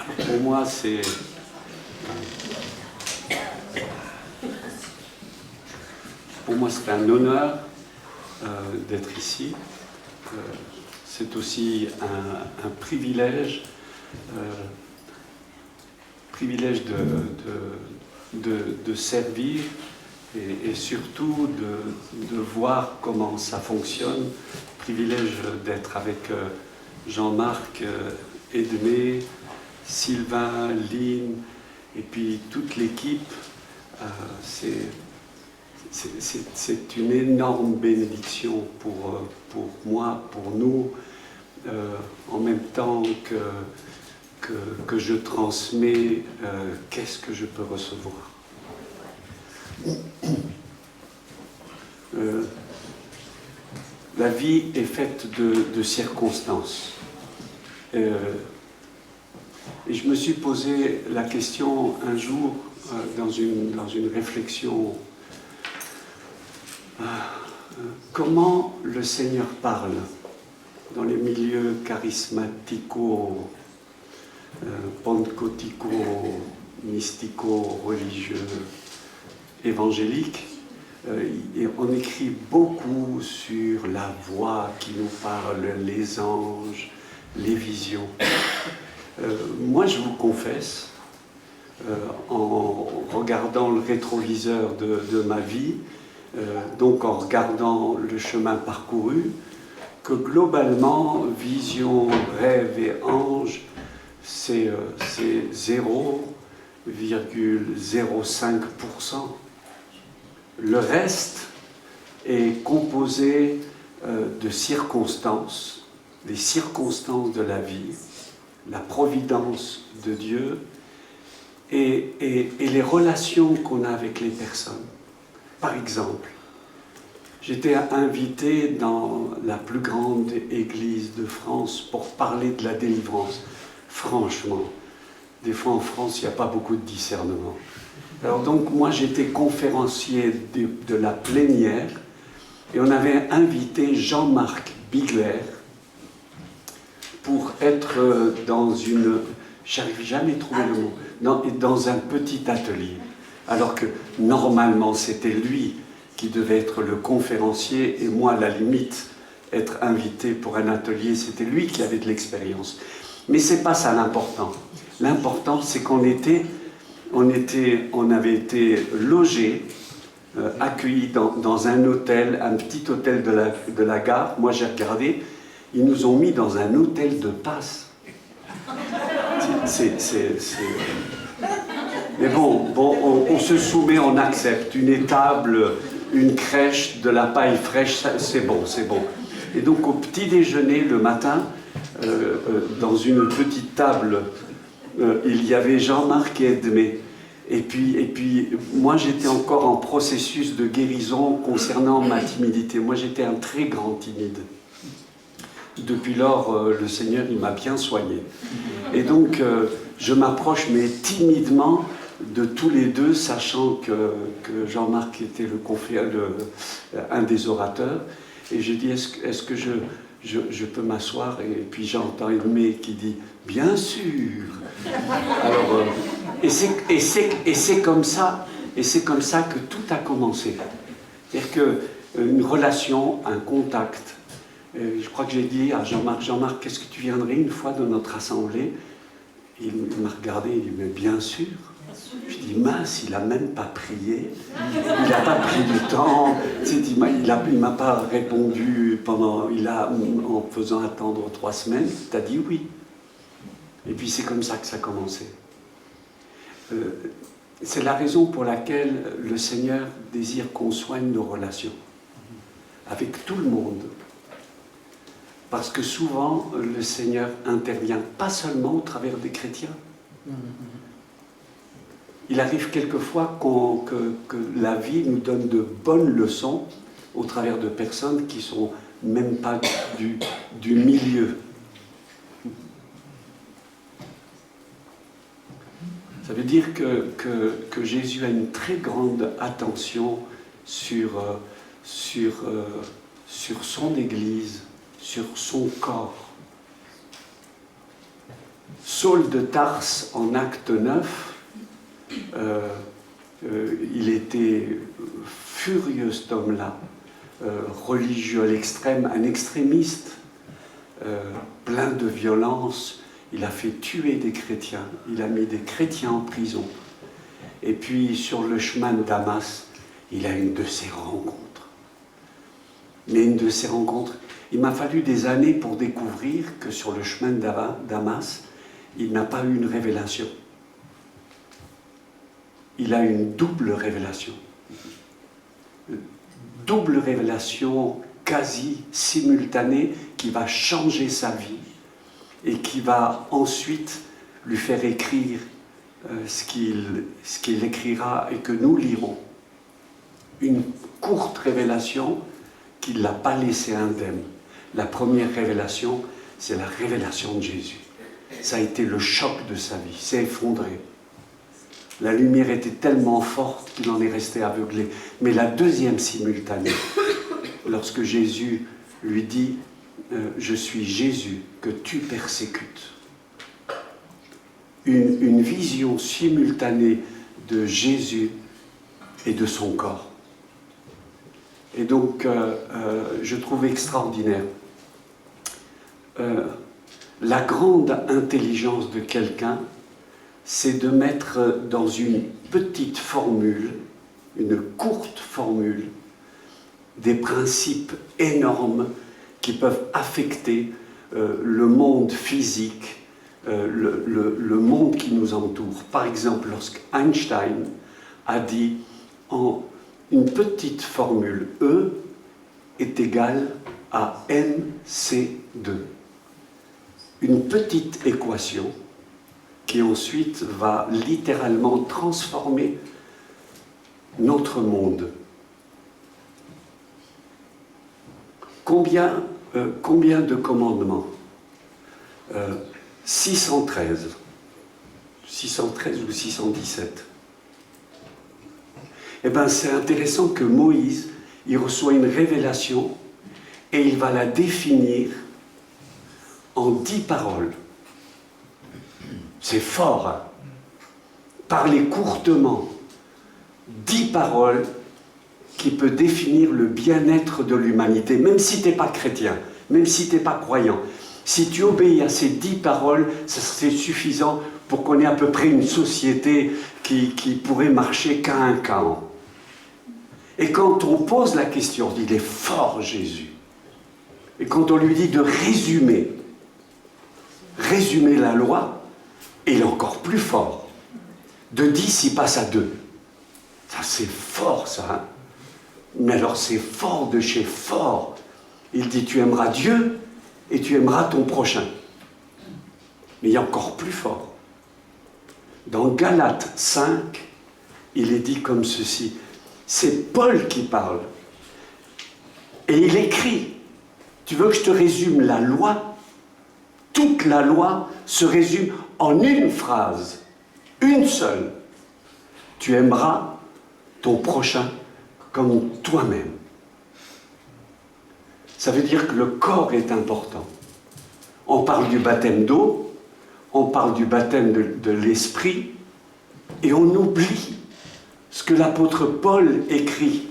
Pour moi, c'est un honneur d'être ici. C'est aussi un privilège, de servir et surtout de voir comment ça fonctionne. Privilège d'être avec Jean-Marc, Edmé, Sylvain, Lynn et puis toute l'équipe. C'est une énorme bénédiction pour moi, pour nous, en même temps que je transmets, qu'est-ce que je peux recevoir. La vie est faite de circonstances. Et je me suis posé la question un jour, dans une réflexion, comment le Seigneur parle dans les milieux charismatico, pentecôtico, mystico, religieux, évangéliques. Et on écrit beaucoup sur la voix qui nous parle, les anges, les visions. Moi, je vous confesse, en regardant le rétroviseur de ma vie, donc en regardant le chemin parcouru, que globalement, vision, rêve et ange, c'est 0,05%. Le reste est composé de circonstances, des circonstances de la vie, la providence de Dieu et les relations qu'on a avec les personnes. Par exemple, j'étais invité dans la plus grande église de France pour parler de la délivrance. Franchement, des fois en France, il n'y a pas beaucoup de discernement. Alors donc, moi, j'étais conférencier de la plénière et on avait invité Jean-Marc Bigler pour être dans une... J'arrive jamais à trouver le mot. Dans un petit atelier. Alors que normalement, c'était lui qui devait être le conférencier et moi, à la limite, être invité pour un atelier, c'était lui qui avait de l'expérience. Mais c'est pas ça l'important. L'important, c'est qu'on avait été logés, accueillis dans un hôtel, un petit hôtel de la gare. Moi, j'ai regardé, ils nous ont mis dans un hôtel de passe. Mais bon, on se soumet, on accepte. Une étable, une crèche, de la paille fraîche, c'est bon, c'est bon. Et donc, au petit déjeuner, le matin, dans une petite table, il y avait Jean-Marc et Edmé. Et puis, moi, j'étais encore en processus de guérison concernant ma timidité. Moi, j'étais un très grand timide. Depuis lors, le Seigneur, il m'a bien soigné. Et donc, je m'approche, mais timidement, de tous les deux, sachant que Jean-Marc était un des orateurs. Et je dis, est-ce que je peux m'asseoir? Et puis j'entends Edmé qui dit, bien sûr. Alors, et c'est comme ça que tout a commencé. C'est-à-dire qu'une relation, un contact. Je crois que j'ai dit à Jean-Marc, qu'est-ce que tu viendrais une fois de notre assemblée? Il m'a regardé, il dit, mais bien sûr. Je dis, mince, il n'a même pas prié, il n'a pas pris du temps, il ne m'a pas répondu en faisant attendre 3 semaines, tu as dit oui. Et puis c'est comme ça que ça a commencé. C'est la raison pour laquelle le Seigneur désire qu'on soigne nos relations, avec tout le monde. Parce que souvent, le Seigneur intervient pas seulement au travers des chrétiens. Il arrive quelquefois que la vie nous donne de bonnes leçons au travers de personnes qui ne sont même pas du milieu. Ça veut dire que Jésus a une très grande attention sur son Église, sur son corps. Saul de Tarse, en acte 9, il était furieux, cet homme-là, religieux à l'extrême, un extrémiste, plein de violence. Il a fait tuer des chrétiens, il a mis des chrétiens en prison. Et puis, sur le chemin de Damas, il a une de ses rencontres. Mais une de ces rencontres, il m'a fallu des années pour découvrir que sur le chemin de Damas, il n'a pas eu une révélation. Il a une double révélation. Double révélation quasi simultanée qui va changer sa vie et qui va ensuite lui faire écrire ce qu'il écrira et que nous lirons. Une courte révélation qui ne l'a pas laissé indemne. La première révélation, c'est la révélation de Jésus. Ça a été le choc de sa vie, il s'est effondré. La lumière était tellement forte qu'il en est resté aveuglé. Mais la deuxième simultanée, lorsque Jésus lui dit « Je suis Jésus que tu persécutes », une vision simultanée de Jésus et de son corps. Et donc, je trouve extraordinaire la grande intelligence de quelqu'un, c'est de mettre dans une petite formule, une courte formule, des principes énormes qui peuvent affecter le monde physique, le monde qui nous entoure. Par exemple, lorsqu'Einstein a dit en une petite formule, E est égal à mc2. Une petite équation qui ensuite va littéralement transformer notre monde. Combien de commandements 613 ou 617. Eh bien, c'est intéressant que Moïse, il reçoit une révélation et il va la définir en 10 paroles. C'est fort, hein? Parler courtement, 10 paroles qui peut définir le bien-être de l'humanité, même si tu n'es pas chrétien, même si tu n'es pas croyant. Si tu obéis à ces 10 paroles, c'est suffisant pour qu'on ait à peu près une société qui pourrait marcher qu'à un camp. Et quand on pose la question, on dit, il est fort Jésus. Et quand on lui dit de résumer la loi, il est encore plus fort. De 10, il passe à 2. Ça, c'est fort, ça. Hein? Mais alors, c'est fort de chez fort. Il dit, tu aimeras Dieu et tu aimeras ton prochain. Mais il y a encore plus fort. Dans Galates 5, il est dit comme ceci. C'est Paul qui parle. Et il écrit, tu veux que je te résume la loi? Toute la loi se résume en une phrase, une seule. Tu aimeras ton prochain comme toi-même. Ça veut dire que le corps est important. On parle du baptême d'eau, on parle du baptême de l'esprit, et on oublie ce que l'apôtre Paul écrit.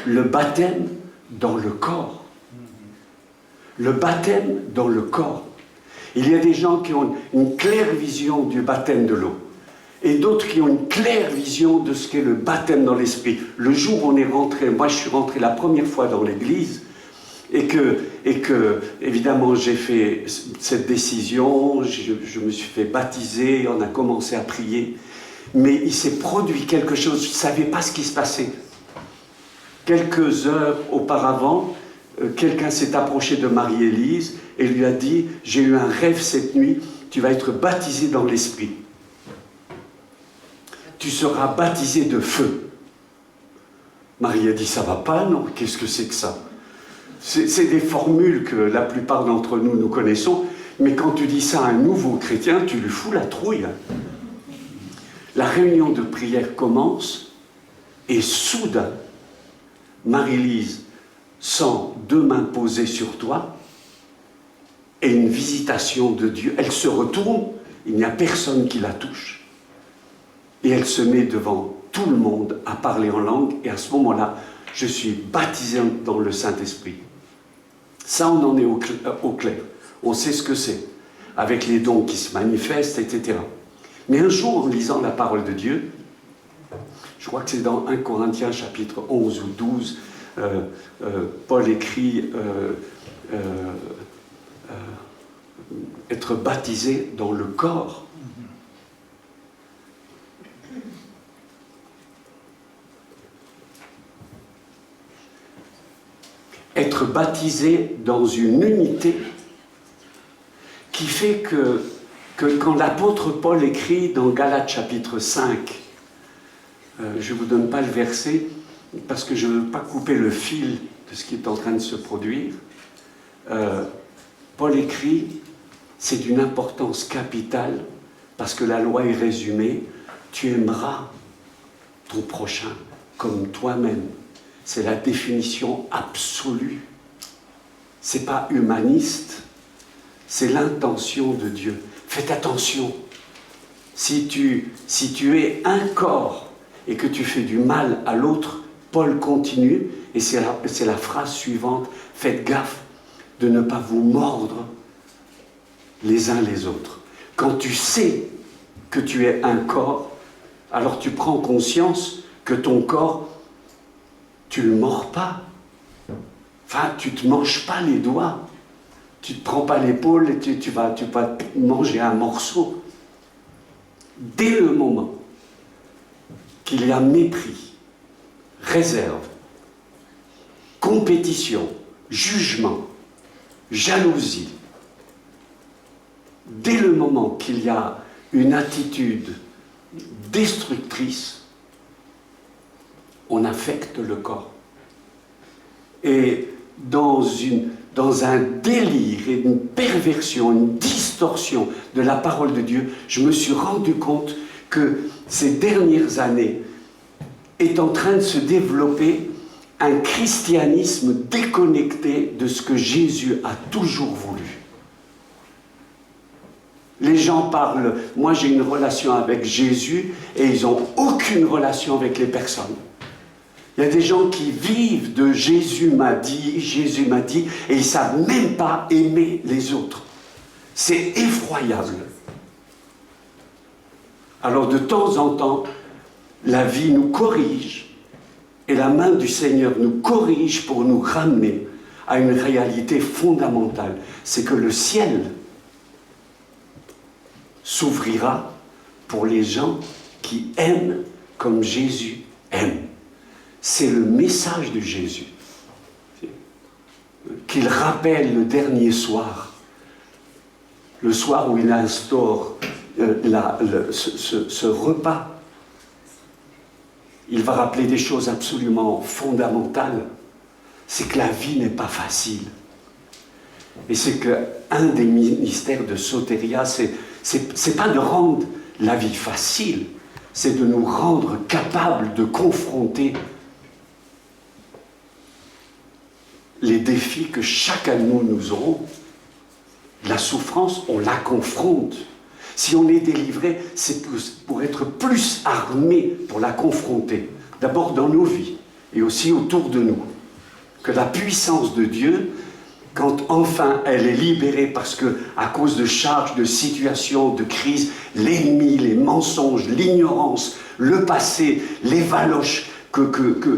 Le baptême dans le corps. Le baptême dans le corps. Il y a des gens qui ont une claire vision du baptême de l'eau et d'autres qui ont une claire vision de ce qu'est le baptême dans l'esprit. Le jour où on est rentré, moi je suis rentré la première fois dans l'église et que évidemment j'ai fait cette décision, je me suis fait baptiser, on a commencé à prier, mais il s'est produit quelque chose, je ne savais pas ce qui se passait. Quelques heures auparavant, quelqu'un s'est approché de Marie-Élise et lui a dit « J'ai eu un rêve cette nuit, tu vas être baptisé dans l'esprit. Tu seras baptisé de feu. » Marie a dit « Ça va pas, non? Qu'est-ce que c'est que ça ?» C'est des formules que la plupart d'entre nous, nous connaissons, mais quand tu dis ça à un nouveau chrétien, tu lui fous la trouille. Hein. La réunion de prière commence et soudain, Marie-Lise sent 2 mains posées sur toi et une visitation de Dieu. Elle se retourne, il n'y a personne qui la touche. Et elle se met devant tout le monde à parler en langue, et à ce moment-là, je suis baptisé dans le Saint-Esprit. Ça, on en est au clair. On sait ce que c'est, avec les dons qui se manifestent, etc. Mais un jour, en lisant la parole de Dieu, je crois que c'est dans 1 Corinthiens chapitre 11 ou 12, Paul écrit être baptisé dans le corps. Être baptisé dans une unité qui fait que quand l'apôtre Paul écrit dans Galates chapitre 5, je ne vous donne pas le verset parce que je ne veux pas couper le fil de ce qui est en train de se produire, Paul écrit, c'est d'une importance capitale parce que la loi est résumée, tu aimeras ton prochain comme toi-même. C'est la définition absolue. Ce n'est pas humaniste, c'est l'intention de Dieu. Faites attention, si tu es un corps et que tu fais du mal à l'autre, Paul continue, et c'est la phrase suivante, faites gaffe de ne pas vous mordre les uns les autres. Quand tu sais que tu es un corps, alors tu prends conscience que ton corps, tu ne le mords pas. Enfin, tu ne te manges pas les doigts. Tu ne te prends pas l'épaule et tu vas manger un morceau. Dès le moment qu'il y a mépris, réserve, compétition, jugement, jalousie, dès le moment qu'il y a une attitude destructrice, on affecte le corps. Et dans un délire et une perversion, une distorsion de la parole de Dieu, je me suis rendu compte que ces dernières années est en train de se développer un christianisme déconnecté de ce que Jésus a toujours voulu. Les gens parlent, moi j'ai une relation avec Jésus, et ils n'ont aucune relation avec les personnes. Il y a des gens qui vivent de Jésus m'a dit, et ils ne savent même pas aimer les autres. C'est effroyable. Alors de temps en temps, la vie nous corrige, et la main du Seigneur nous corrige pour nous ramener à une réalité fondamentale. C'est que le ciel s'ouvrira pour les gens qui aiment comme Jésus aime. C'est le message de Jésus qu'il rappelle le dernier soir, le soir où il instaure ce repas. Il va rappeler des choses absolument fondamentales. C'est que la vie n'est pas facile. Et c'est qu'un des mystères de Soteria, c'est pas de rendre la vie facile, c'est de nous rendre capables de confronter les défis que chacun de nous aurons. La souffrance, on la confronte. Si on est délivré, c'est pour être plus armé pour la confronter. D'abord dans nos vies et aussi autour de nous. Que la puissance de Dieu, quand enfin elle est libérée, parce que à cause de charges, de situations, de crises, l'ennemi, les mensonges, l'ignorance, le passé, les valoches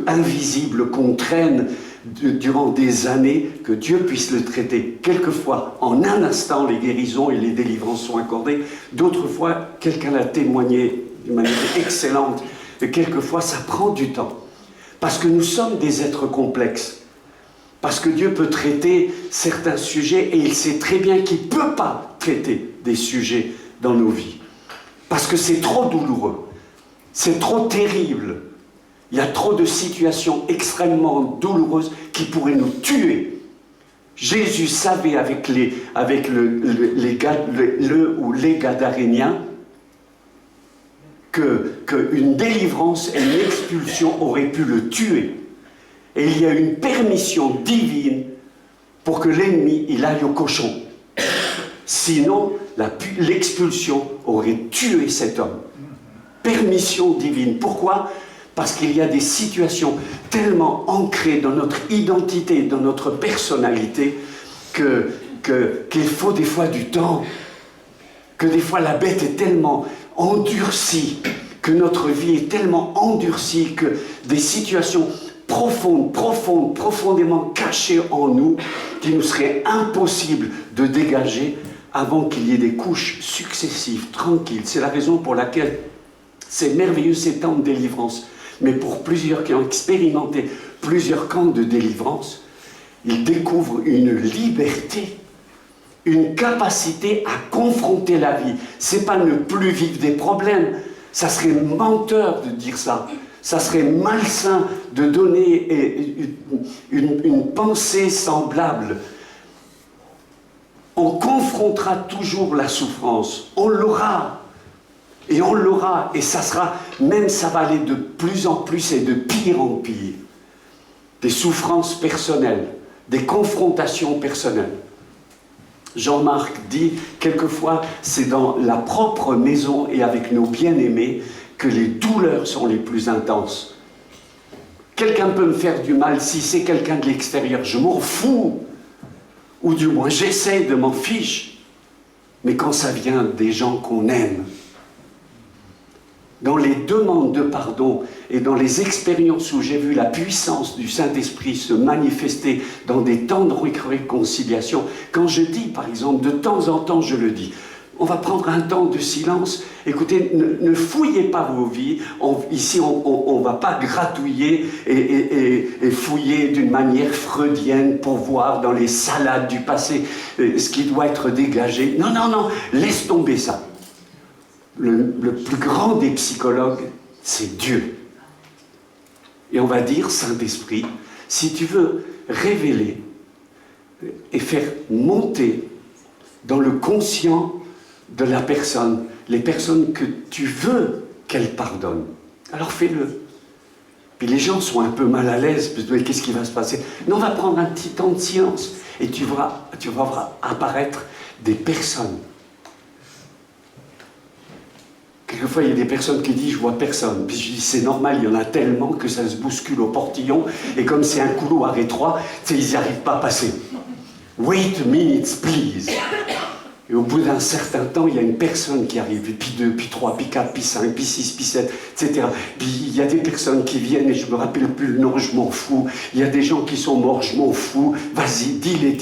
invisibles qu'on traîne durant des années, que Dieu puisse le traiter. Quelquefois, en un instant, les guérisons et les délivrances sont accordées. D'autres fois, quelqu'un l'a témoigné d'une manière excellente. Et quelquefois, ça prend du temps. Parce que nous sommes des êtres complexes. Parce que Dieu peut traiter certains sujets et il sait très bien qu'il ne peut pas traiter des sujets dans nos vies. Parce que c'est trop douloureux. C'est trop terrible. Il y a trop de situations extrêmement douloureuses qui pourraient nous tuer. Jésus savait avec les Gadaréniens qu'une délivrance et une expulsion auraient pu le tuer. Et il y a une permission divine pour que l'ennemi, il aille au cochon. Sinon, l'expulsion aurait tué cet homme. Permission divine. Pourquoi? Parce qu'il y a des situations tellement ancrées dans notre identité, dans notre personnalité, qu'il faut des fois du temps, que des fois la bête est tellement endurcie, que notre vie est tellement endurcie, que des situations profondément cachées en nous, qu'il nous serait impossible de dégager avant qu'il y ait des couches successives, tranquilles. C'est la raison pour laquelle c'est merveilleux ces temps de délivrance. Mais pour plusieurs qui ont expérimenté plusieurs camps de délivrance, ils découvrent une liberté, une capacité à confronter la vie. C'est pas ne plus vivre des problèmes. Ça serait menteur de dire ça. Ça serait malsain de donner une pensée semblable. On confrontera toujours la souffrance. On l'aura. Et on l'aura. Et ça sera, même ça va aller de plus en plus et de pire en pire. Des souffrances personnelles, des confrontations personnelles. Jean-Marc dit, quelquefois, c'est dans la propre maison et avec nos bien-aimés que les douleurs sont les plus intenses. Quelqu'un peut me faire du mal, si c'est quelqu'un de l'extérieur, je m'en fous. Ou du moins, j'essaie de m'en fiche. Mais quand ça vient des gens qu'on aime, dans les demandes de pardon et dans les expériences où j'ai vu la puissance du Saint-Esprit se manifester dans des temps de réconciliation, quand je dis, par exemple, de temps en temps, je le dis, on va prendre un temps de silence. Écoutez, ne fouillez pas vos vies. Ici, on ne va pas gratouiller et fouiller d'une manière freudienne pour voir dans les salades du passé ce qui doit être dégagé. Non, non, non, laisse tomber ça. Le plus grand des psychologues, c'est Dieu. Et on va dire, Saint-Esprit, si tu veux révéler et faire monter dans le conscient de la personne, les personnes que tu veux qu'elle pardonne, alors fais-le. Puis les gens sont un peu mal à l'aise, mais qu'est-ce qui va se passer? Non, on va prendre un petit temps de silence et tu vas voir apparaître des personnes. Quelquefois, il y a des personnes qui disent « je vois personne ». Puis je dis « c'est normal, il y en a tellement que ça se bouscule au portillon. Et comme c'est un couloir étroit, ils n'y arrivent pas à passer. Wait a minute, please ». Et au bout d'un certain temps, il y a une personne qui arrive, puis 2, puis 3, puis 4, puis 5, puis 6, puis 7, etc. Puis il y a des personnes qui viennent, et je ne me rappelle plus le nom, je m'en fous. Il y a des gens qui sont morts, je m'en fous. Vas-y, dis-les.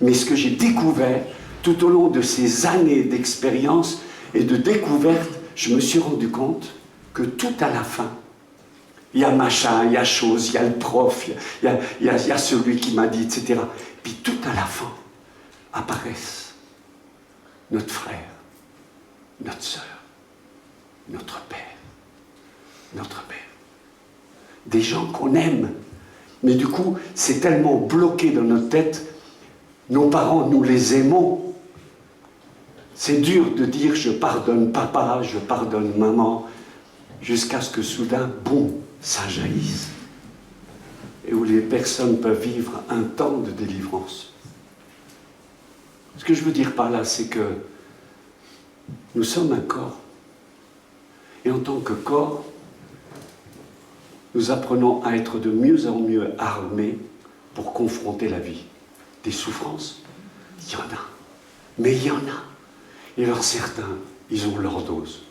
Mais ce que j'ai découvert, tout au long de ces années d'expérience et de découverte, je me suis rendu compte que tout à la fin, il y a machin, il y a chose, il y a le prof, il y a celui qui m'a dit, etc. Puis tout à la fin, apparaissent notre frère, notre sœur, notre père. Des gens qu'on aime. Mais du coup, c'est tellement bloqué dans notre tête, nos parents, nous les aimons. C'est dur de dire « je pardonne papa, je pardonne maman », jusqu'à ce que soudain, boum, ça jaillisse. Et où les personnes peuvent vivre un temps de délivrance. Ce que je veux dire par là, c'est que nous sommes un corps. Et en tant que corps, nous apprenons à être de mieux en mieux armés pour confronter la vie. Des souffrances, il y en a. Mais il y en a. Et alors certains, ils ont leur dose.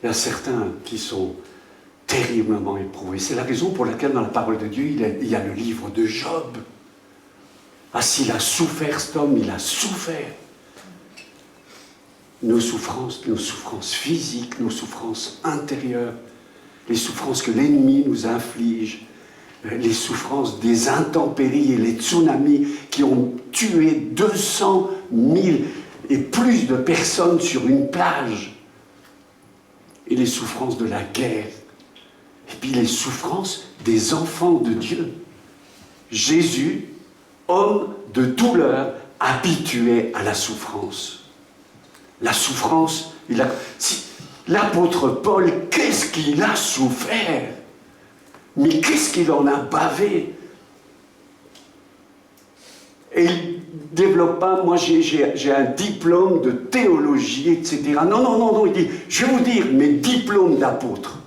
Il y a certains qui sont terriblement éprouvés. C'est la raison pour laquelle dans la parole de Dieu, il y a le livre de Job. Ah, s'il a souffert, cet homme, il a souffert. Nos souffrances physiques, nos souffrances intérieures, les souffrances que l'ennemi nous inflige, les souffrances des intempéries et les tsunamis qui ont tué 200 000 et plus de personnes sur une plage, et les souffrances de la guerre, et puis les souffrances des enfants de Dieu. Jésus, homme de douleur, habitué à la souffrance. La souffrance, l'apôtre Paul, qu'est-ce qu'il a souffert? Mais qu'est-ce qu'il en a bavé? Et développe pas, moi j'ai un diplôme de théologie, etc. Non, non, non, non, il dit, je vais vous dire, mes diplômes d'apôtre.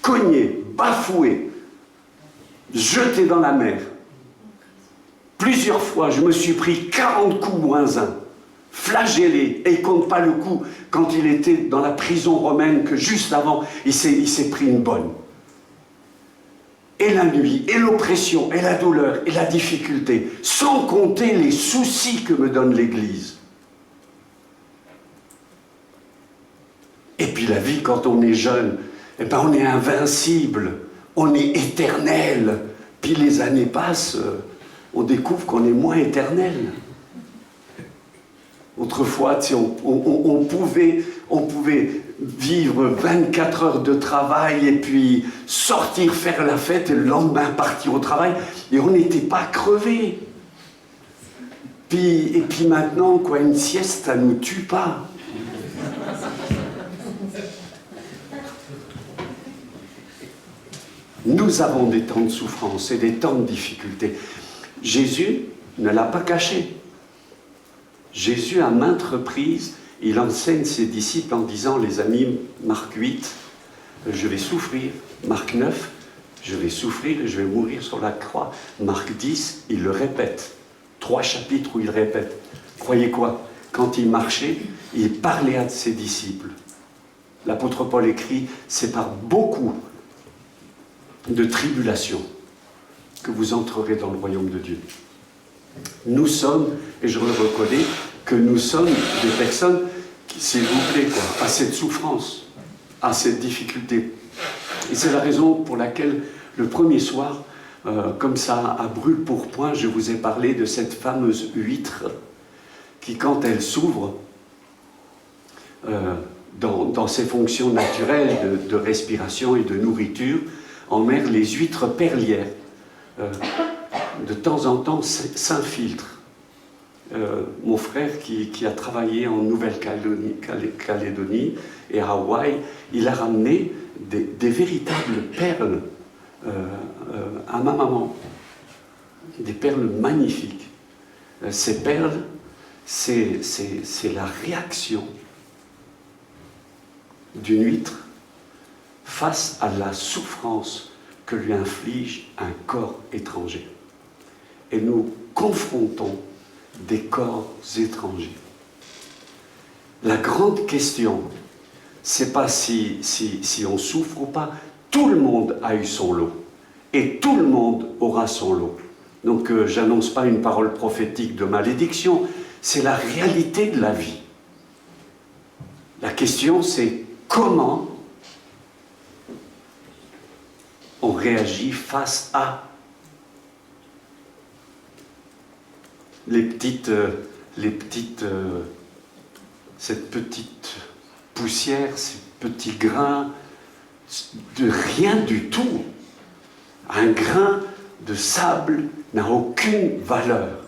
Cogné, bafoué, jeté dans la mer. Plusieurs fois, je me suis pris 40 coups moins un, flagellé, et il ne compte pas le coup quand il était dans la prison romaine que juste avant, il s'est pris une bonne. Et la nuit, et l'oppression, et la douleur, et la difficulté, sans compter les soucis que me donne l'Église. Et puis la vie, quand on est jeune, eh ben on est invincible, on est éternel. Puis les années passent, on découvre qu'on est moins éternel. Autrefois, on pouvait vivre 24 heures de travail et puis sortir faire la fête et le lendemain partir au travail et on n'était pas crevé. Et puis maintenant, quoi, une sieste, ça ne nous tue pas. Nous avons des temps de souffrance et des temps de difficulté. Jésus ne l'a pas caché. Jésus, à maintes reprises, il enseigne ses disciples en disant, les amis, Marc 8, je vais souffrir. Marc 9, je vais souffrir et je vais mourir sur la croix. Marc 10, il le répète. 3 chapitres où il répète. Croyez quoi? Quand il marchait, il parlait à ses disciples. L'apôtre Paul écrit, c'est par beaucoup de tribulations que vous entrerez dans le royaume de Dieu. Nous sommes, et je le reconnais, que nous sommes des personnes qui, s'il vous plaît, quoi, à cette souffrance, à cette difficulté. Et c'est la raison pour laquelle, le premier soir, comme ça, à brûle-pourpoint, je vous ai parlé de cette fameuse huître qui, quand elle s'ouvre, dans ses fonctions naturelles de respiration et de nourriture, en mer, les huîtres perlières, de temps en temps, s'infiltrent. Mon frère qui a travaillé en Nouvelle-Calédonie et à Hawaï, il a ramené des véritables perles à ma maman. Des perles magnifiques. Ces perles, c'est la réaction d'une huître face à la souffrance que lui inflige un corps étranger. Et nous confrontons des corps étrangers. La grande question, c'est pas si on souffre ou pas. Tout le monde a eu son lot. Et tout le monde aura son lot. Donc j'annonce pas une parole prophétique de malédiction, c'est la réalité de la vie. La question, c'est comment on réagit face à cette petite poussière, ces petits grains de rien du tout. Un grain de sable n'a aucune valeur.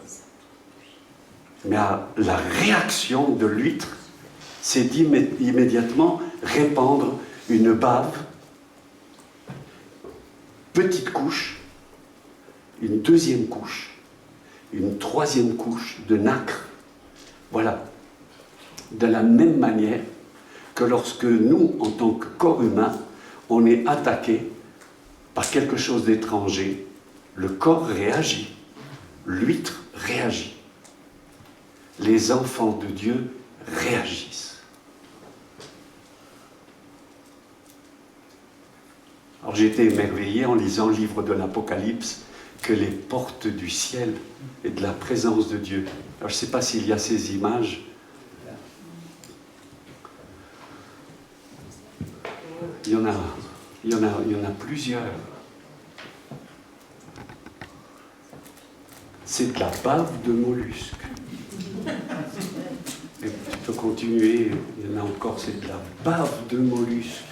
Mais la réaction de l'huître, c'est immédiatement répandre une bave, petite couche, une deuxième couche, une troisième couche de nacre. Voilà. De la même manière que lorsque nous, en tant que corps humain, on est attaqué par quelque chose d'étranger, le corps réagit, l'huître réagit. Les enfants de Dieu réagissent. Alors j'ai été émerveillé en lisant le livre de l'Apocalypse que les portes du ciel et de la présence de Dieu. Alors je ne sais pas s'il y a ces images. Il y en a plusieurs. C'est de la bave de mollusque. Et tu peux continuer, il y en a encore, c'est de la bave de mollusque.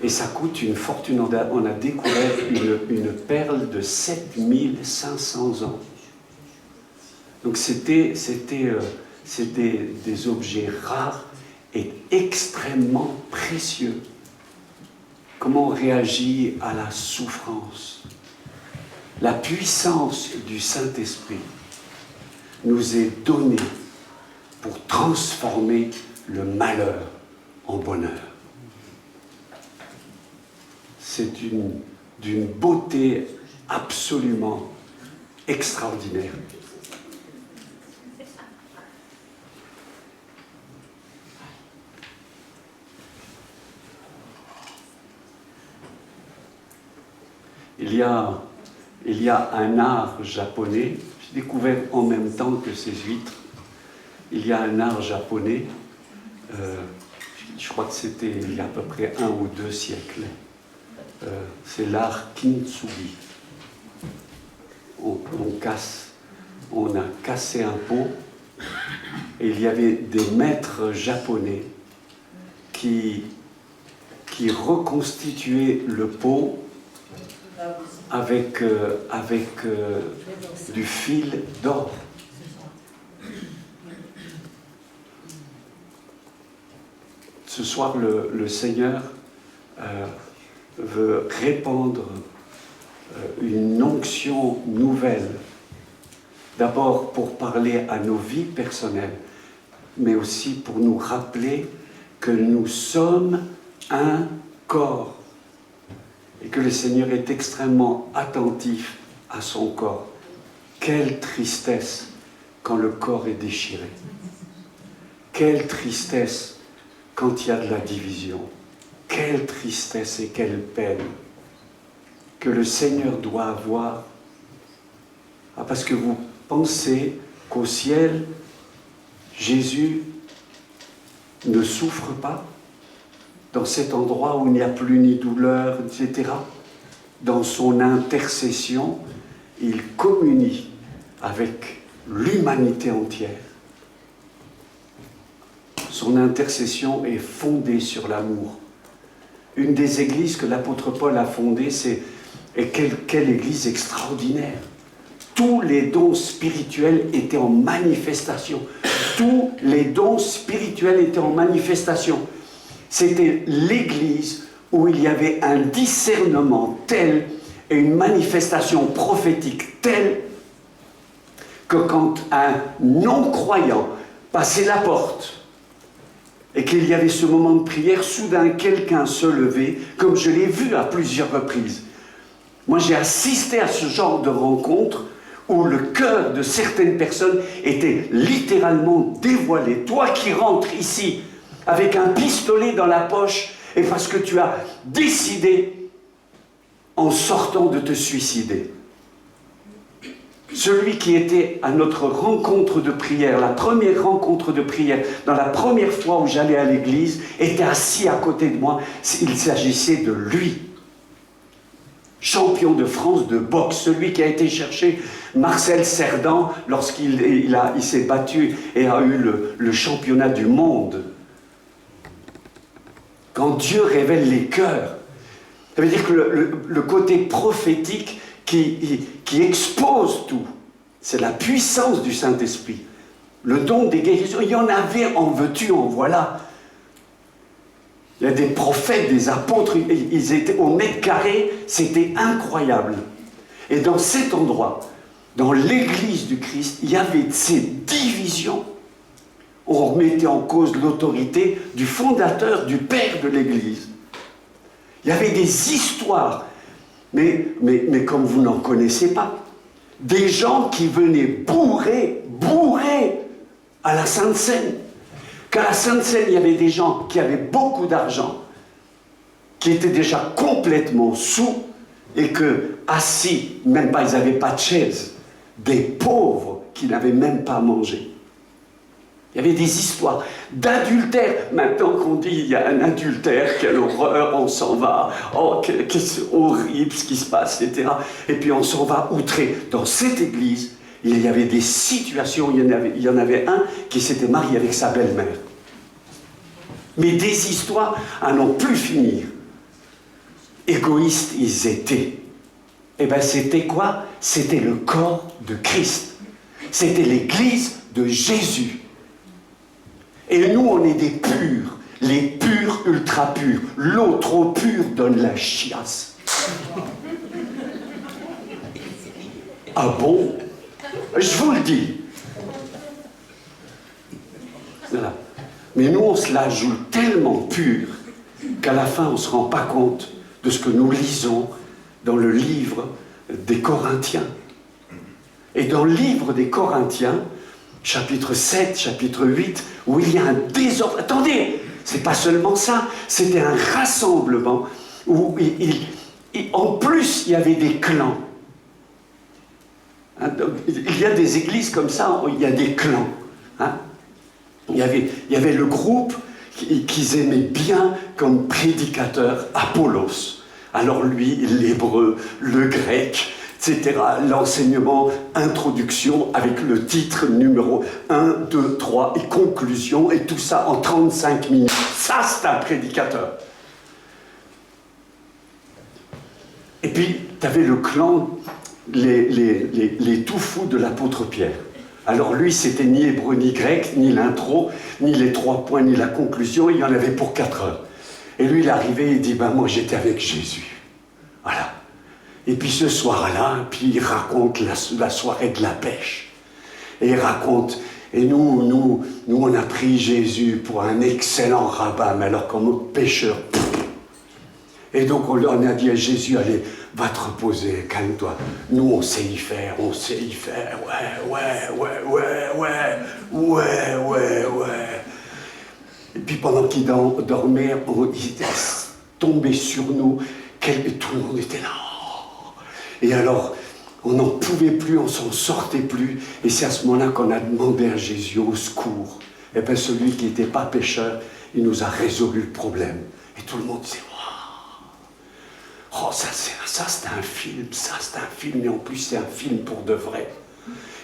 Et ça coûte une fortune. On a découvert une perle de 7500 ans. Donc c'était des objets rares et extrêmement précieux. Comment on réagit à la souffrance? La puissance du Saint-Esprit nous est donnée pour transformer le malheur en bonheur. C'est d'une beauté absolument extraordinaire. Il y a un art japonais, j'ai découvert en même temps que ces huîtres, il y a un art japonais, je crois que c'était il y a à peu près 1 ou 2 siècles, c'est l'art kintsugi. On a cassé un pot et il y avait des maîtres japonais qui reconstituaient le pot avec du fil d'or. Ce soir, le Seigneur veut répandre une onction nouvelle. D'abord pour parler à nos vies personnelles, mais aussi pour nous rappeler que nous sommes un corps. Et que le Seigneur est extrêmement attentif à son corps. Quelle tristesse quand le corps est déchiré. Quelle tristesse quand il y a de la division. Quelle tristesse et quelle peine que le Seigneur doit avoir. Ah, parce que vous pensez qu'au ciel, Jésus ne souffre pas dans cet endroit où il n'y a plus ni douleur, etc. Dans son intercession, il communie avec l'humanité entière. Son intercession est fondée sur l'amour. Une des églises que l'apôtre Paul a fondées, et quelle église extraordinaire. Tous les dons spirituels étaient en manifestation. Tous les dons spirituels étaient en manifestation. C'était l'église où il y avait un discernement tel et une manifestation prophétique telle que quand un non-croyant passait la porte et qu'il y avait ce moment de prière, soudain quelqu'un se levait, comme je l'ai vu à plusieurs reprises. Moi j'ai assisté à ce genre de rencontre où le cœur de certaines personnes était littéralement dévoilé. Toi qui rentres ici avec un pistolet dans la poche, et parce que tu as décidé, en sortant, de te suicider. Celui qui était à notre rencontre de prière, la première rencontre de prière, dans la première fois où j'allais à l'église, était assis à côté de moi. Il s'agissait de lui. Champion de France de boxe, celui qui a été chercher Marcel Cerdan lorsqu'il s'est battu et a eu le championnat du monde. Quand Dieu révèle les cœurs, ça veut dire que le côté prophétique qui expose tout, c'est la puissance du Saint-Esprit. Le don des guérisons, il y en avait, en veux-tu, en voilà. Il y a des prophètes, des apôtres, ils étaient au mètre carré, c'était incroyable. Et dans cet endroit, dans l'église du Christ, il y avait ces divisions. On remettait en cause l'autorité du fondateur, du père de l'église. Il y avait des histoires, mais comme vous n'en connaissez pas, des gens qui venaient bourrés à la Sainte Seine. Qu'à la Sainte Seine, il y avait des gens qui avaient beaucoup d'argent, qui étaient déjà complètement sous, et que, assis, même pas, ils n'avaient pas de chaise, des pauvres qui n'avaient même pas mangé. Il y avait des histoires d'adultère. Maintenant qu'on dit il y a un adultère, quelle horreur, on s'en va. Oh, c'est horrible ce qui se passe, etc. Et puis on s'en va outré. Dans cette église, il y avait des situations, il y en avait un qui s'était marié avec sa belle-mère. Mais des histoires à n'en plus finir. Égoïstes ils étaient. Eh bien c'était quoi? C'était le corps de Christ. C'était l'église de Jésus. Et nous, on est des purs, les purs ultra purs. L'eau trop pure donne la chiasse. Ah bon? Je vous le dis. Voilà. Mais nous, on se la joue tellement pure qu'à la fin, on ne se rend pas compte de ce que nous lisons dans le livre des Corinthiens. Et dans le livre des Corinthiens, chapitre 7, chapitre 8, où il y a un désordre. Attendez, c'est pas seulement ça, c'était un rassemblement où en plus il y avait des clans. Hein, il y a des églises comme ça, il y a des clans. Hein. Il y avait le groupe qu'ils aimaient bien comme prédicateur, Apollos. Alors lui, l'hébreu, le grec, etc. L'enseignement, introduction, avec le titre numéro 1, 2, 3 et conclusion, et tout ça en 35 minutes. Ça, c'est un prédicateur. Et puis, tu avais le clan, les tout fous de l'apôtre Pierre. Alors lui, c'était ni hébreu, ni grec, ni l'intro, ni les 3 points, ni la conclusion, il y en avait pour 4 heures. Et lui, il est arrivé, il dit, ben moi j'étais avec Jésus. Voilà. Et puis ce soir-là, puis il raconte la soirée de la pêche. Et il raconte, et nous on a pris Jésus pour un excellent rabbin, mais alors comme pêcheur. Et donc on a dit à Jésus, allez, va te reposer, calme-toi. Nous on sait y faire, ouais. Et puis pendant qu'il dormait, il était tombé sur nous, et tout le monde était là. Et alors, on n'en pouvait plus, on s'en sortait plus. Et c'est à ce moment-là qu'on a demandé à Jésus au secours. Et bien celui qui n'était pas pécheur, il nous a résolu le problème. Et tout le monde disait, waouh, oh, ça c'est un film, et en plus c'est un film pour de vrai.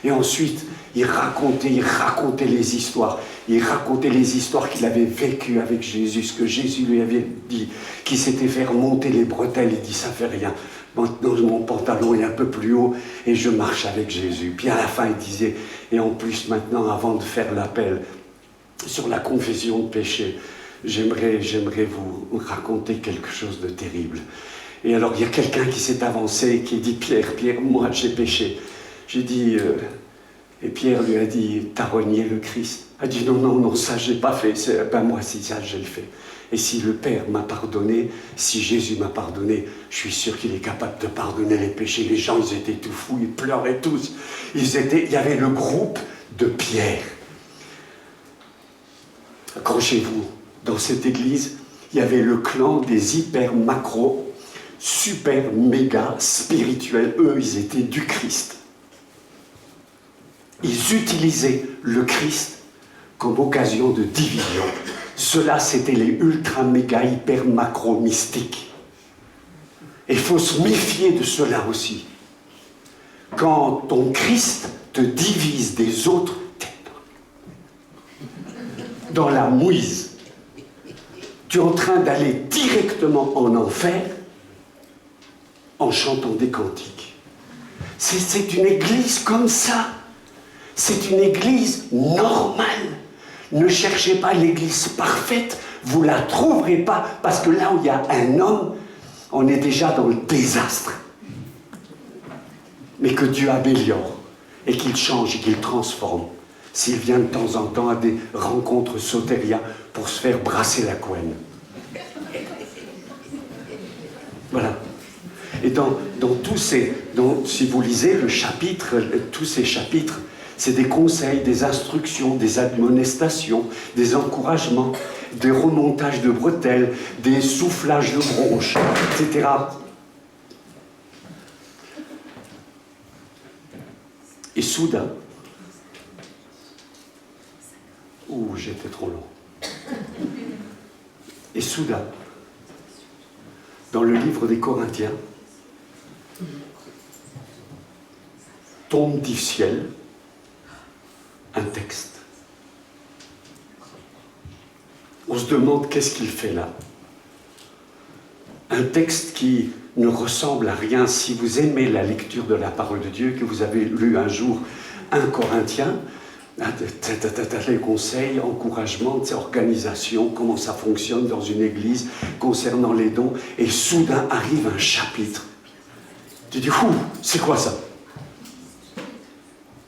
Et ensuite, il racontait les histoires. Il racontait les histoires qu'il avait vécues avec Jésus, ce que Jésus lui avait dit, qu'il s'était fait remonter les bretelles. Il dit, ça fait rien. Maintenant, mon pantalon est un peu plus haut et je marche avec Jésus. Puis à la fin, il disait, et en plus maintenant, avant de faire l'appel sur la confession de péché, j'aimerais vous raconter quelque chose de terrible. Et alors, il y a quelqu'un qui s'est avancé et qui dit, Pierre, moi j'ai péché. J'ai dit, et Pierre lui a dit, t'as renié le Christ. Il a dit, non, ça j'ai pas fait. Ben moi, si ça, j'ai le fait. Et si le Père m'a pardonné, si Jésus m'a pardonné, je suis sûr qu'il est capable de pardonner les péchés. Les gens, ils étaient tout fous, ils pleuraient tous. Il y avait le groupe de Pierre. Accrochez-vous, dans cette église, il y avait le clan des hyper macro, super méga spirituels. Eux, ils étaient du Christ. Ils utilisaient le Christ comme occasion de division. Ceux-là, c'était les ultra méga hyper macro mystiques. Et il faut se méfier de cela aussi. Quand ton Christ te divise des autres, dans la mouise, tu es en train d'aller directement en enfer en chantant des cantiques. C'est une église comme ça. C'est une église normale. Ne cherchez pas l'église parfaite, vous ne la trouverez pas, parce que là où il y a un homme, on est déjà dans le désastre. Mais que Dieu améliore, et qu'il change, et qu'il transforme. S'il vient de temps en temps à des rencontres Soteria pour se faire brasser la couenne. Voilà. Et dans tous ces... si vous lisez le chapitre, tous ces chapitres, c'est des conseils, des instructions, des admonestations, des encouragements, des remontages de bretelles, des soufflages de bronches, etc. Et soudain, j'étais trop long. Et soudain, dans le livre des Corinthiens, tombe du ciel un texte. On se demande qu'est-ce qu'il fait là. Un texte qui ne ressemble à rien. Si vous aimez la lecture de la parole de Dieu, que vous avez lu un jour 1 Corinthiens, les conseils, encouragements, organisation, comment ça fonctionne dans une église concernant les dons, et soudain arrive un chapitre. Tu dis, c'est quoi ça?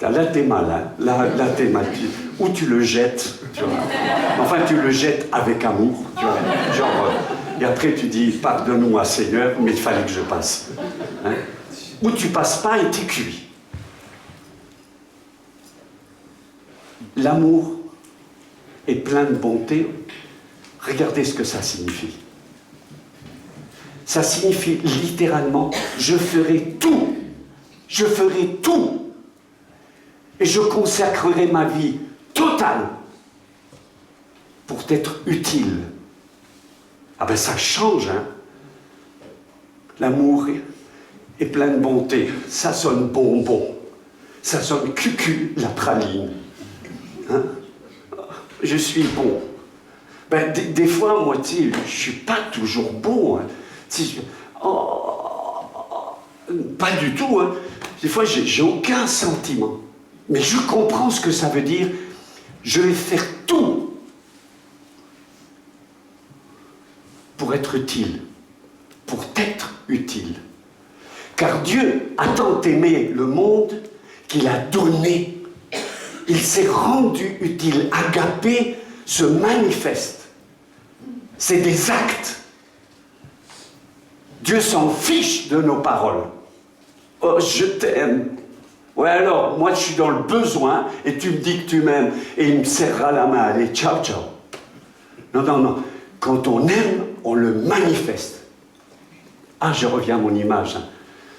Là, t'es mal, hein. Là t'es mal. Ou tu le jettes, tu vois. Enfin, tu le jettes avec amour, tu vois. Genre, et après, tu dis, pardonne-moi, Seigneur, mais il fallait que je passe. Hein. Ou tu passes pas et t'es cuit. L'amour est plein de bonté. Regardez ce que ça signifie. Ça signifie littéralement, je ferai tout. Je ferai tout. Et je consacrerai ma vie totale pour t'être utile. Ah ben ça change, hein. L'amour est plein de bonté. Ça sonne bonbon. Ça sonne cucu, la praline. Hein? Je suis bon. Ben, des fois, moi, tu sais, je ne suis pas toujours bon. Hein. Pas du tout. Hein. Des fois, j'ai aucun sentiment. Mais je comprends ce que ça veut dire. Je vais faire tout pour être utile, pour t'être utile. Car Dieu a tant aimé le monde qu'il a donné. Il s'est rendu utile. Agapé se manifeste. C'est des actes. Dieu s'en fiche de nos paroles. Oh, je t'aime. Ouais, alors, moi je suis dans le besoin et tu me dis que tu m'aimes et il me serrera la main. Allez, ciao, ciao. Non, non, non. Quand on aime, on le manifeste. Ah, je reviens à mon image. Hein.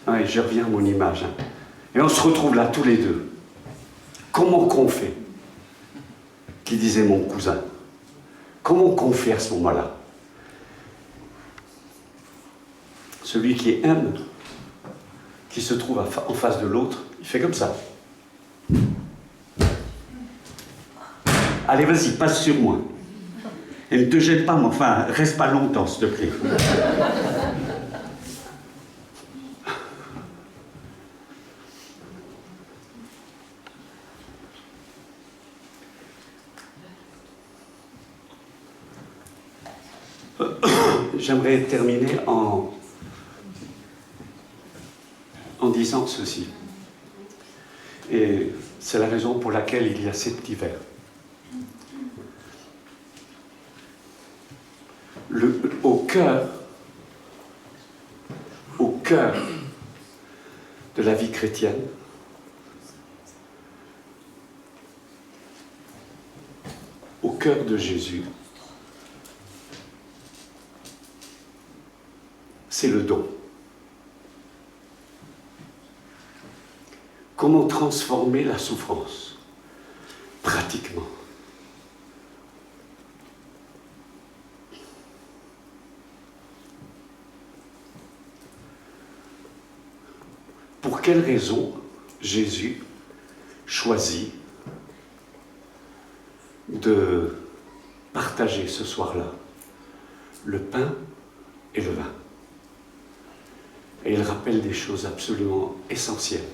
Oui, je reviens à mon image. Hein. Et on se retrouve là tous les deux. Comment qu'on fait? Qui disait mon cousin. Comment qu'on fait à ce moment-là? Celui qui aime, qui se trouve en face de l'autre, il fait comme ça. Allez, vas-y, passe sur moi. Et ne te jette pas, mais enfin, reste pas longtemps, s'il te plaît. J'aimerais terminer en disant ceci. Et c'est la raison pour laquelle il y a ces petits vers. Au cœur de la vie chrétienne, au cœur de Jésus, c'est le don. Comment transformer la souffrance? Pratiquement. Pour quelle raison Jésus choisit de partager ce soir-là le pain et le vin? Et il rappelle des choses absolument essentielles.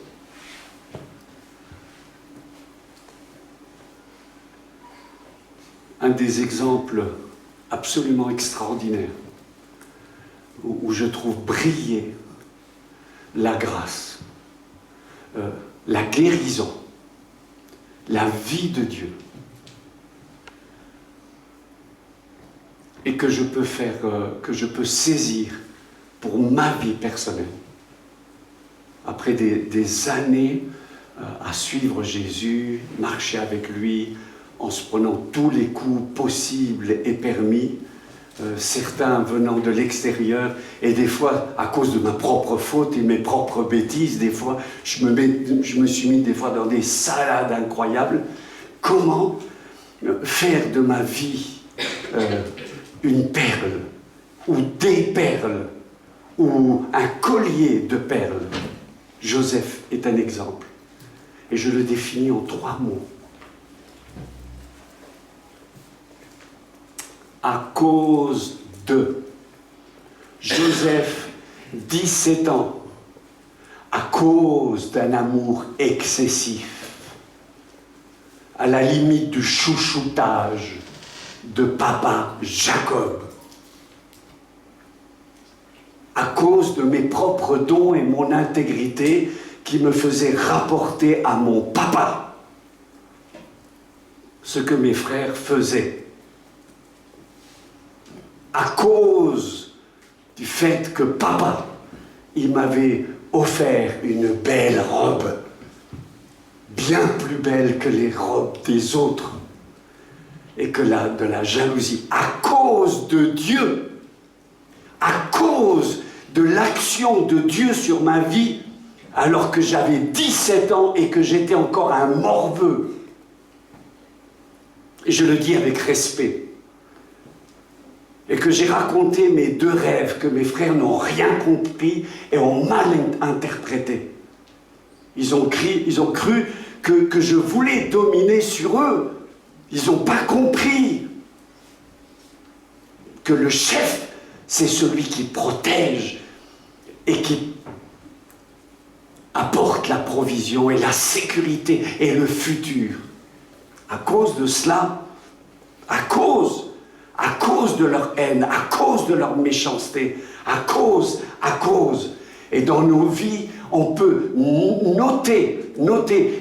Un des exemples absolument extraordinaires où je trouve briller la grâce, la guérison, la vie de Dieu, et que je peux faire, que je peux saisir pour ma vie personnelle. Après des années à suivre Jésus, marcher avec lui, en se prenant tous les coups possibles et permis, certains venant de l'extérieur, et des fois, à cause de ma propre faute et mes propres bêtises, des fois, je me suis mis des fois dans des salades incroyables. Comment faire de ma vie une perle, ou des perles, ou un collier de perles? Joseph est un exemple. Et je le définis en 3 mots. À cause de Joseph, 17 ans, à cause d'un amour excessif, à la limite du chouchoutage de papa Jacob, à cause de mes propres dons et mon intégrité qui me faisait rapporter à mon papa ce que mes frères faisaient. À cause du fait que papa, il m'avait offert une belle robe, bien plus belle que les robes des autres, et que de la jalousie, à cause de Dieu, à cause de l'action de Dieu sur ma vie, alors que j'avais 17 ans et que j'étais encore un morveux. Et je le dis avec respect. Et que j'ai raconté mes 2 rêves que mes frères n'ont rien compris et ont mal interprété. Ils ont cru que je voulais dominer sur eux. Ils n'ont pas compris que le chef, c'est celui qui protège et qui apporte la provision et la sécurité et le futur. À cause de cela, à cause de leur haine, à cause de leur méchanceté, à cause. Et dans nos vies, on peut noter.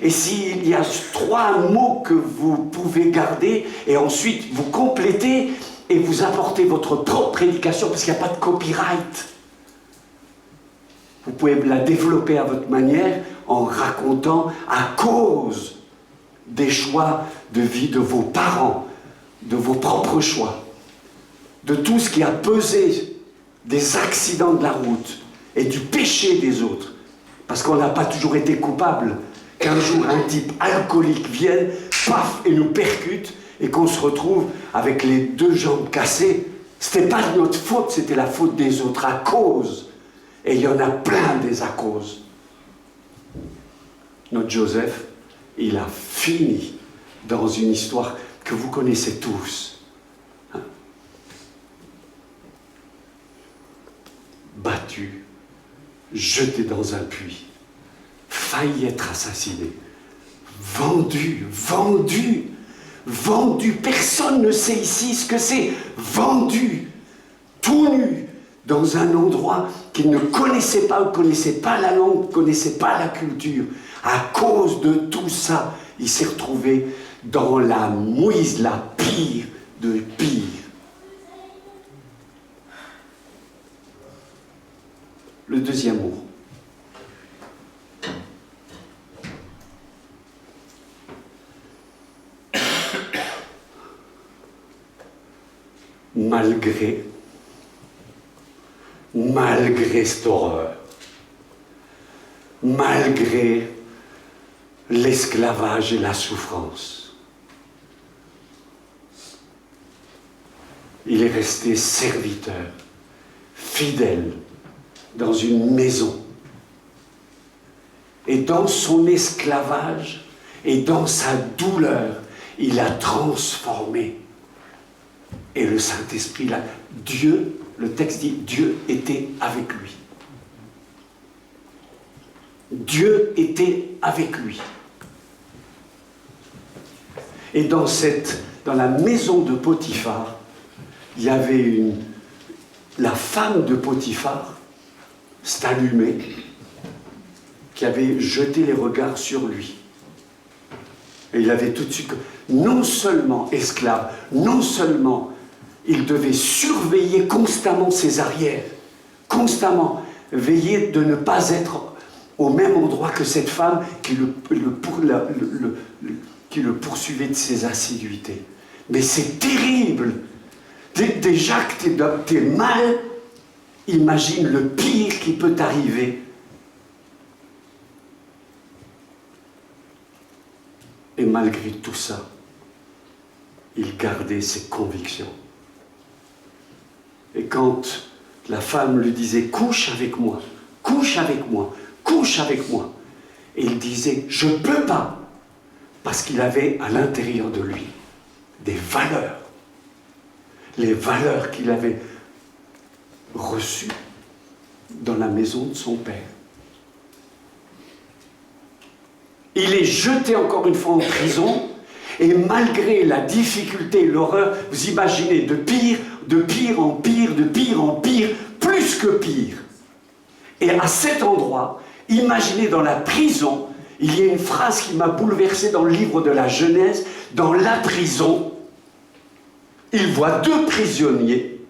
Et s'il y a 3 mots que vous pouvez garder, et ensuite vous complétez et vous apportez votre propre prédication, parce qu'il n'y a pas de copyright. Vous pouvez la développer à votre manière en racontant à cause des choix de vie de vos parents, de vos propres choix, de tout ce qui a pesé, des accidents de la route et du péché des autres. Parce qu'on n'a pas toujours été coupable qu'un jour un type alcoolique vienne, paf, et nous percute, et qu'on se retrouve avec les 2 jambes cassées. C'était pas de notre faute, c'était la faute des autres à cause. Et il y en a plein des à cause. Notre Joseph, il a fini dans une histoire que vous connaissez tous. Hein? Battu, jeté dans un puits, failli être assassiné, vendu. Personne ne sait ici ce que c'est. Vendu, tout nu, dans un endroit qu'il ne connaissait pas, ne connaissait pas la langue, ne connaissait pas la culture. À cause de tout ça, il s'est retrouvé dans la mouise, la pire de pire. Le 2e mot. Malgré cette horreur, malgré l'esclavage et la souffrance, il est resté serviteur, fidèle, dans une maison. Et dans son esclavage et dans sa douleur, il a transformé. Et le Saint-Esprit, là, Dieu, le texte dit, Dieu était avec lui. Dieu était avec lui. Et dans la maison de Potiphar, il y avait la femme de Potiphar, c'est allumé, qui avait jeté les regards sur lui. Et il avait tout de suite, non seulement esclave, non seulement il devait surveiller constamment ses arrières, constamment veiller de ne pas être au même endroit que cette femme qui le poursuivait de ses assiduités. Mais c'est terrible. Déjà que t'es mal, imagine le pire qui peut t'arriver. Et malgré tout ça, il gardait ses convictions. Et quand la femme lui disait « couche avec moi, couche avec moi, couche avec moi », et il disait « je ne peux pas », parce qu'il avait à l'intérieur de lui des valeurs, les valeurs qu'il avait reçues dans la maison de son père. Il est jeté encore une fois en prison, et malgré la difficulté, l'horreur, vous imaginez, de pire en pire, de pire en pire, plus que pire. Et à cet endroit, Imaginez dans la prison, il y a une phrase qui m'a bouleversé dans le livre de la Genèse. Dans la prison, il voit 2 prisonniers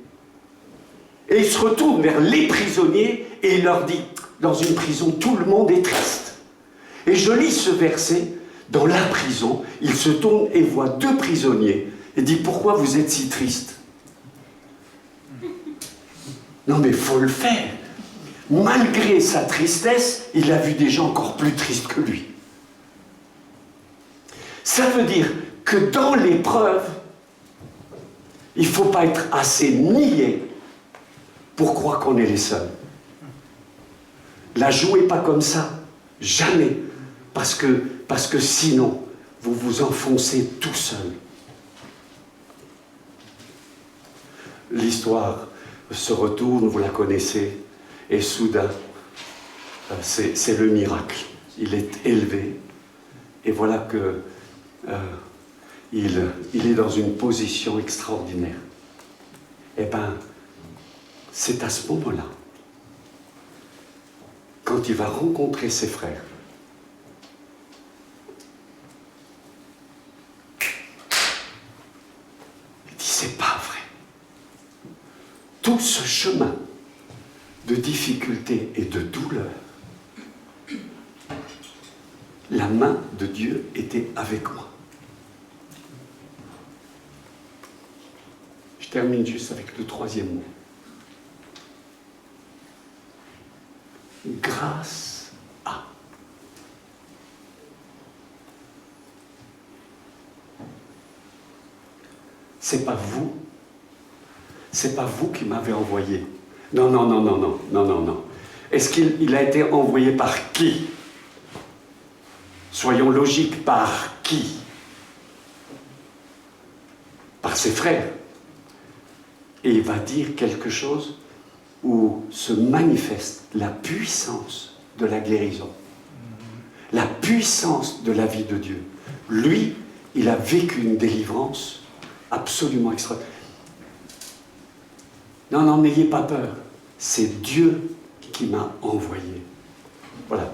et il se retourne vers les prisonniers et il leur dit, dans une prison, tout le monde est triste. Et je lis ce verset, dans la prison, il se tourne et voit 2 prisonniers et dit, pourquoi vous êtes si tristes? Non mais il faut le faire. Malgré sa tristesse, il a vu des gens encore plus tristes que lui. Ça veut dire que dans l'épreuve, il ne faut pas être assez niais pour croire qu'on est les seuls. La jouez pas comme ça, jamais, parce que sinon, vous vous enfoncez tout seul. L'histoire se retourne, vous la connaissez, et soudain, c'est le miracle. Il est élevé, et voilà que il est dans une position extraordinaire. Eh bien, c'est à ce moment-là, quand il va rencontrer ses frères, il dit, c'est pas vrai. Tout ce chemin de difficulté et de douleur, la main de Dieu était avec moi. Je termine juste avec le 3e mot. Grâce à. C'est pas vous. C'est pas vous qui m'avez envoyé. Non, non, non, non, non, non, non, non. Est-ce qu'il a été envoyé par qui? Soyons logiques, par qui? Par ses frères. Et il va dire quelque chose où se manifeste la puissance de la guérison, la puissance de la vie de Dieu. Lui, il a vécu une délivrance absolument extraordinaire. Non, non, n'ayez pas peur. C'est Dieu qui m'a envoyé. Voilà.